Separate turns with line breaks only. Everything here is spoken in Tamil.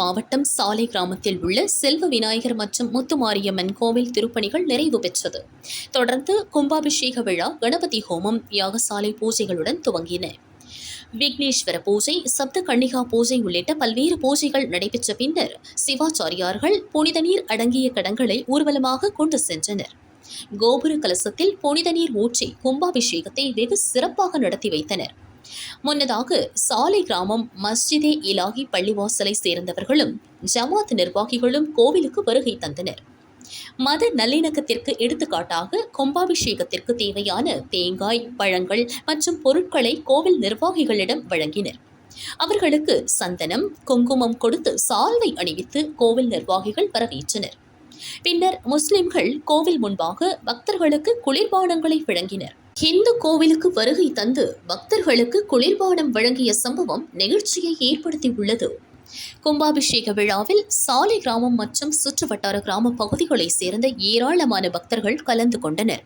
மாவட்டம் சாலை கிராமத்தில் உள்ள செல்வ விநாயகர் மற்றும் முத்துமாரியம்மன் கோவில் திருப்பணிகள் நிறைவு பெற்றது. தொடர்ந்து கும்பாபிஷேக விழா, கணபதி ஹோமம், யாகசாலை பூஜைகளுடன் துவங்கின. விக்னேஸ்வர பூஜை, சப்த கன்னிகா பூஜை உள்ளிட்ட பல்வேறு பூஜைகள் நடைபெற்ற பின்னர் சிவாச்சாரியார்கள் புனித நீர் அடங்கிய கடங்களை ஊர்வலமாக கொண்டு சென்றனர். கோபுர கலசத்தில் புனித நீர் ஊற்றி கும்பாபிஷேகத்தை வெகு சிறப்பாக நடத்தி வைத்தனர். முன்னதாக சாலை கிராமம் மஸ்ஜிதே இலாஹி பள்ளிவாசலை சேர்ந்தவர்களும் ஜமாத் நிர்வாகிகளும் கோவிலுக்கு வருகை தந்தனர். மத நல்லிணக்கத்திற்கு எடுத்துக்காட்டாக கும்பாபிஷேகத்திற்கு தேவையான தேங்காய், பழங்கள் மற்றும் பொருட்களை கோவில் நிர்வாகிகளிடம் வழங்கினர். அவர்களுக்கு சந்தனம், குங்குமம் கொடுத்து சால்வை அணிவித்து கோவில் நிர்வாகிகள் வரவேற்றனர். பின்னர் முஸ்லிம்கள் கோவில் முன்பாக பக்தர்களுக்கு குளிர்பானங்களை வழங்கினர். இந்து கோவிலுக்கு வருகை தந்து பக்தர்களுக்கு குளிர்பானம் வழங்கிய சம்பவம் நெகிழ்ச்சியை ஏற்படுத்தியுள்ளது. கும்பாபிஷேக விழாவில் சாலை கிராமம் மற்றும் சுற்றுவட்டார கிராம பகுதிகளைச் சேர்ந்த ஏராளமான பக்தர்கள் கலந்து கொண்டனர்.